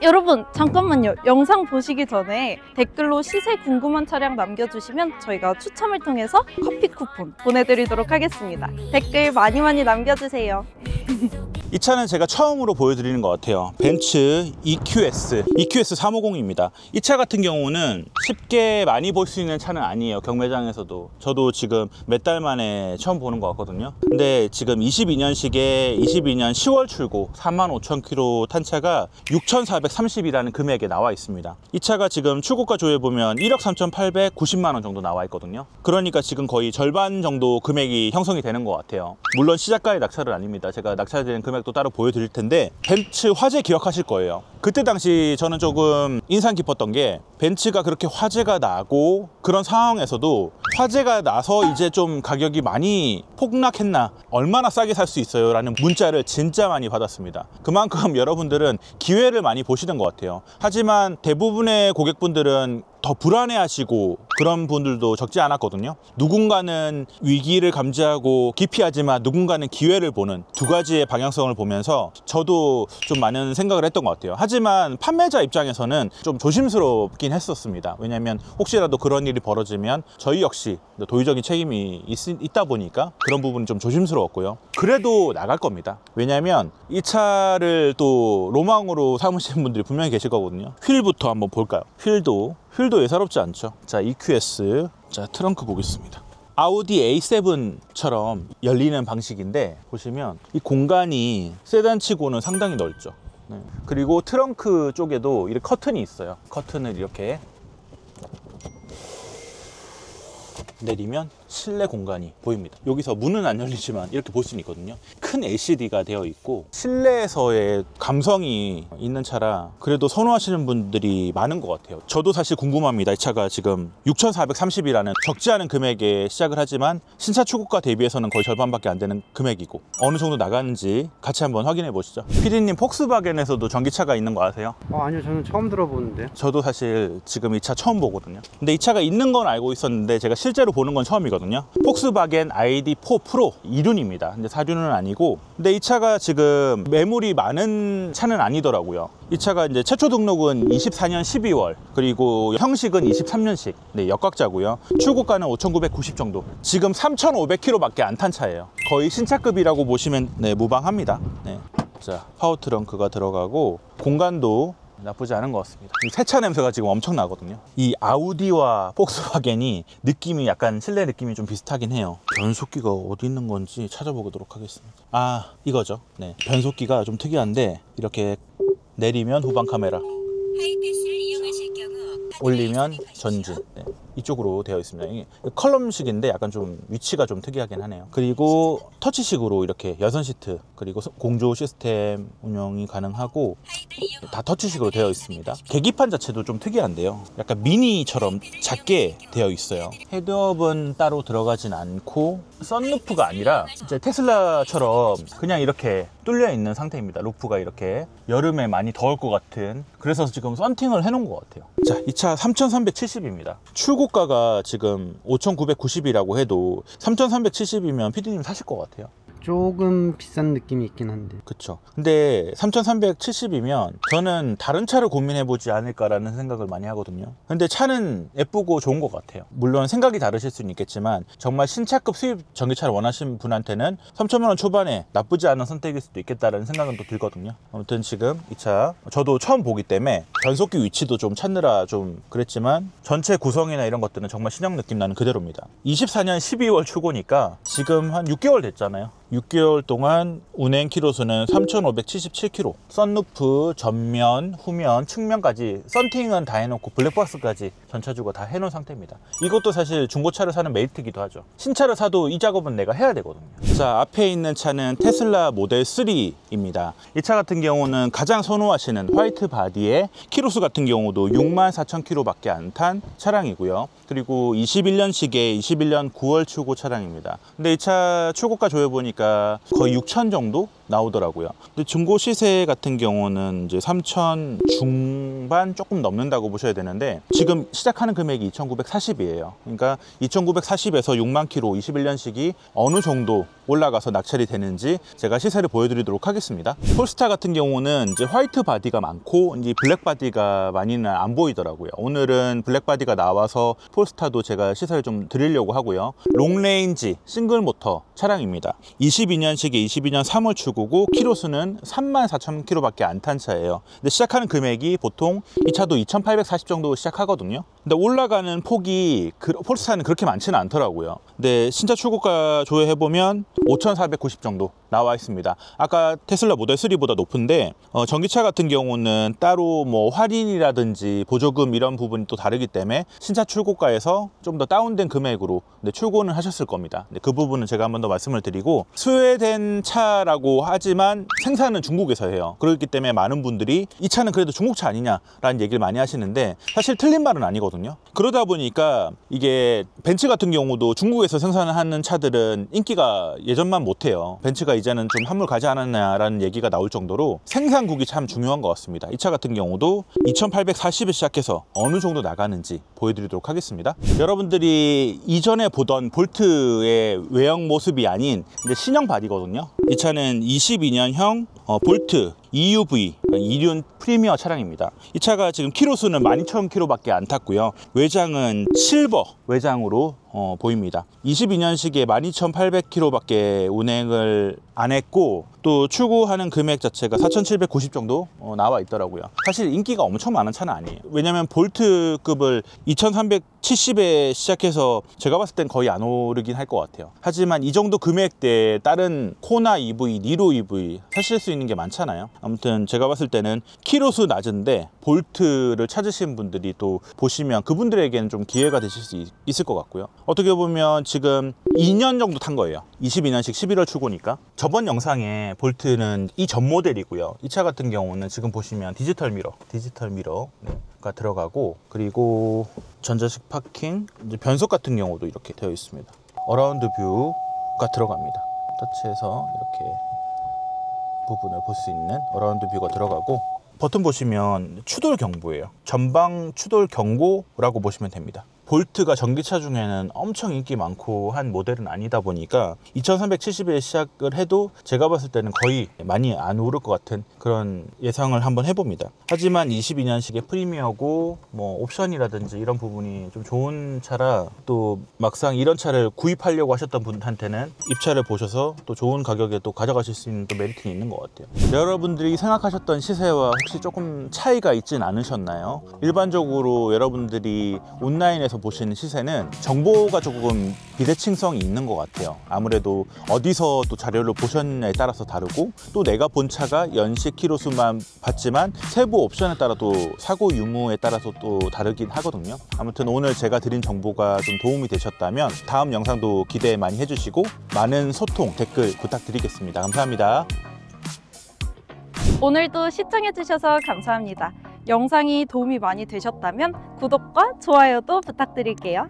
여러분 잠깐만요. 영상 보시기 전에 댓글로 시세 궁금한 차량 남겨주시면 저희가 추첨을 통해서 커피 쿠폰 보내드리도록 하겠습니다. 댓글 많이 남겨주세요. 이 차는 제가 처음으로 보여드리는 것 같아요. 벤츠 EQS 350입니다. 이 차 같은 경우는 쉽게 많이 볼 수 있는 차는 아니에요. 경매장에서도. 저도 지금 몇 달 만에 처음 보는 것 같거든요. 근데 지금 22년식에 22년 10월 출고 45,000km 탄 차가 6,430이라는 금액에 나와 있습니다. 이 차가 지금 출고가 조회보면 1억 3,890만 원 정도 나와 있거든요. 그러니까 지금 거의 절반 정도 금액이 형성이 되는 것 같아요. 물론 시작가의 낙찰은 아닙니다. 제가 낙찰되는 금액도 따로 보여드릴 텐데, 벤츠 화재 기억하실 거예요. 그때 당시 저는 조금 인상 깊었던 게, 벤츠가 그렇게 화재가 나고 그런 상황에서도 화재가 나서 이제 좀 가격이 많이 폭락했나, 얼마나 싸게 살 수 있어요? 라는 문자를 진짜 많이 받았습니다. 그만큼 여러분들은 기회를 많이 보시는 것 같아요. 하지만 대부분의 고객분들은 더 불안해하시고 그런 분들도 적지 않았거든요. 누군가는 위기를 감지하고 기피하지만 누군가는 기회를 보는 두 가지의 방향성을 보면서 저도 좀 많은 생각을 했던 것 같아요. 하지만 판매자 입장에서는 좀 조심스럽긴 했었습니다. 왜냐하면 혹시라도 그런 일이 벌어지면 저희 역시 도의적인 책임이 있다 보니까 그런 부분은 좀 조심스러웠고요. 그래도 나갈 겁니다. 왜냐하면 이 차를 또 로망으로 삼으시는 분들이 분명히 계실 거거든요. 휠부터 한번 볼까요? 휠도 예사롭지 않죠. 자, EQS. 자, 트렁크 보겠습니다. 아우디 A7처럼 열리는 방식인데, 보시면 이 공간이 세단치고는 상당히 넓죠. 네. 그리고 트렁크 쪽에도 이렇게 커튼이 있어요. 커튼을 이렇게 내리면 실내 공간이 보입니다. 여기서 문은 안 열리지만 이렇게 볼 수는 있거든요. 큰 LCD가 되어 있고 실내에서의 감성이 있는 차라 그래도 선호하시는 분들이 많은 것 같아요. 저도 사실 궁금합니다. 이 차가 지금 6,430이라는 적지 않은 금액에 시작을 하지만 신차 출고가 대비해서는 거의 절반밖에 안 되는 금액이고, 어느 정도 나가는지 같이 한번 확인해 보시죠. 피디님, 폭스바겐에서도 전기차가 있는 거 아세요? 아니요, 저는 처음 들어보는데. 저도 사실 지금 이 차 처음 보거든요. 근데 이 차가 있는 건 알고 있었는데 제가 실제로 보는 건 처음이거든요. 폭스바겐 ID4 프로 2륜입니다. 근데 4륜은 아니고, 근데 이 차가 지금 매물이 많은 차는 아니더라고요. 이 차가 이제 최초 등록은 24년 12월, 그리고 형식은 23년식. 네, 역각자고요. 출고가는 5,990 정도. 지금 3,500km 밖에 안 탄 차예요. 거의 신차급이라고 보시면 무방합니다. 네. 자, 파워 트렁크가 들어가고 공간도 나쁘지 않은 것 같습니다. 새 차 냄새가 지금 엄청 나거든요. 이 아우디와 폭스바겐이 느낌이 약간 실내 느낌이 좀 비슷하긴 해요. 변속기가 어디 있는 건지 찾아보도록 하겠습니다. 아, 이거죠. 네, 변속기가 좀 특이한데 이렇게 내리면 후방 카메라, 올리면 전진. 네, 이쪽으로 되어 있습니다. 이게 컬럼식인데 약간 좀 위치가 좀 특이하긴 하네요. 그리고 터치식으로 이렇게 여선 시트, 그리고 공조 시스템 운영이 가능하고 다 터치식으로 되어 있습니다. 계기판 자체도 좀 특이한데요. 약간 미니처럼 작게 되어 있어요. 헤드업은 따로 들어가진 않고 썬루프가 아니라 이제 테슬라처럼 그냥 이렇게 뚫려 있는 상태입니다. 루프가 이렇게 여름에 많이 더울 것 같은, 그래서 지금 썬팅을 해놓은 것 같아요. 자, 이 차 3,370입니다. 출고가가 지금 5,990이라고 해도 3,370이면 피디님 사실 것 같아요. 조금 비싼 느낌이 있긴 한데. 그쵸. 근데 3,370이면 저는 다른 차를 고민해보지 않을까라는 생각을 많이 하거든요. 근데 차는 예쁘고 좋은 것 같아요. 물론 생각이 다르실 수는 있겠지만 정말 신차급 수입 전기차를 원하시는 분한테는 3천만 원 초반에 나쁘지 않은 선택일 수도 있겠다라는 생각은 또 들거든요. 아무튼 지금 이 차 저도 처음 보기 때문에 변속기 위치도 좀 찾느라 좀 그랬지만 전체 구성이나 이런 것들은 정말 신형 느낌 나는 그대로입니다. 24년 12월 출고니까 지금 한 6개월 됐잖아요. 6개월 동안 운행 키로수는 3,577km. 썬루프, 전면, 후면, 측면까지 썬팅은 다 해놓고 블랙박스까지 전차주가 다 해놓은 상태입니다. 이것도 사실 중고차를 사는 메리트이기도 하죠. 신차를 사도 이 작업은 내가 해야 되거든요. 자, 앞에 있는 차는 테슬라 모델 3입니다. 이 차 같은 경우는 가장 선호하시는 화이트 바디에 키로수 같은 경우도 64,000km 밖에 안 탄 차량이고요. 그리고 21년식의 21년 9월 출고 차량입니다. 근데 이 차 출고가 조회보니까 거의 6,000 정도 나오더라고요. 근데 중고 시세 같은 경우는 이제 3,000 중반 조금 넘는다고 보셔야 되는데 지금 시작하는 금액이 2,940이에요. 그러니까 2,940에서 6만 킬로 21년식이 어느 정도 올라가서 낙찰이 되는지 제가 시세를 보여드리도록 하겠습니다. 폴스타 같은 경우는 이제 화이트 바디가 많고 이제 블랙 바디가 많이는 안 보이더라고요. 오늘은 블랙 바디가 나와서 폴스타도 제가 시세를 좀 드리려고 하고요. 롱레인지 싱글 모터 차량입니다. 22년식에 22년 3월 출고고 키로수는 34,000km밖에 안 탄 차예요. 근데 시작하는 금액이 보통 이 차도 2,840 정도 시작하거든요. 근데 올라가는 폭이 폴스타는 그렇게 많지는 않더라고요. 근데 신차 출고가 조회해보면 5,490 정도 나와 있습니다. 아까 테슬라 모델 3보다 높은데 전기차 같은 경우는 따로 뭐 할인이라든지 보조금 이런 부분이 또 다르기 때문에 신차 출고가에서 좀 더 다운된 금액으로 출고는 하셨을 겁니다. 그 부분은 제가 한 번 더 말씀을 드리고, 스웨덴 차라고 하지만 생산은 중국에서 해요. 그렇기 때문에 많은 분들이 이 차는 그래도 중국차 아니냐라는 얘기를 많이 하시는데 사실 틀린 말은 아니거든요. 그러다 보니까 이게 벤츠 같은 경우도 중국에서 생산을 하는 차들은 인기가 예전만 못해요. 벤츠가 이제는 좀 한물 가지 않았냐라는 얘기가 나올 정도로 생산국이 참 중요한 것 같습니다. 이 차 같은 경우도 2,840에 시작해서 어느 정도 나가는지 보여드리도록 하겠습니다. 여러분들이 이전에 보던 볼트의 외형 모습이 아닌 이제 신형 바디거든요. 이 차는 22년형 볼트 EUV 이륜 프리미어 차량입니다. 이 차가 지금 키로수는 12,000km밖에 안 탔고요. 외장은 실버 외장으로 보입니다. 22년식에 12,800km밖에 운행을 안 했고, 또 출고하는 금액 자체가 4,790 정도 나와 있더라고요. 사실 인기가 엄청 많은 차는 아니에요. 왜냐면 볼트급을 2,370에 시작해서 제가 봤을 땐 거의 안 오르긴 할 것 같아요. 하지만 이 정도 금액대에 다른 코나 EV, 니로 EV 사실 수 있는 게 많잖아요. 아무튼 제가 봤을 때는 키로수 낮은데 볼트를 찾으신 분들이 또 보시면 그분들에게는 좀 기회가 되실 수 있을 것 같고요. 어떻게 보면 지금 2년 정도 탄 거예요. 22년식 11월 출고니까. 저번 영상에 볼트는 이 전 모델이고요. 이 차 같은 경우는 지금 보시면 디지털 미러가 들어가고, 그리고 전자식 파킹, 이제 변속 같은 경우도 이렇게 되어 있습니다. 어라운드 뷰가 들어갑니다. 터치해서 이렇게 부분을 볼 수 있는 어라운드 뷰가 들어가고, 버튼 보시면 추돌 경보예요. 전방 추돌 경고라고 보시면 됩니다. 볼트가 전기차 중에는 엄청 인기 많고 한 모델은 아니다 보니까 2370에 시작을 해도 제가 봤을 때는 거의 많이 안 오를 것 같은 그런 예상을 한번 해봅니다. 하지만 22년식의 프리미어고 뭐 옵션이라든지 이런 부분이 좀 좋은 차라, 또 막상 이런 차를 구입하려고 하셨던 분한테는 입차를 보셔서 또 좋은 가격에 또 가져가실 수 있는 또 메리트는 있는 것 같아요. 여러분들이 생각하셨던 시세와 혹시 조금 차이가 있진 않으셨나요? 일반적으로 여러분들이 온라인에서 보시는 시세는 정보가 조금 비대칭성이 있는 것 같아요. 아무래도 어디서 또 자료를 보셨냐에 따라서 다르고, 또 내가 본 차가 연식 키로수만 봤지만 세부 옵션에 따라 또 사고 유무에 따라서 또 다르긴 하거든요. 아무튼 오늘 제가 드린 정보가 좀 도움이 되셨다면 다음 영상도 기대 많이 해주시고 많은 소통, 댓글 부탁드리겠습니다. 감사합니다. 오늘도 시청해주셔서 감사합니다. 영상이 도움이 많이 되셨다면 구독과 좋아요도 부탁드릴게요.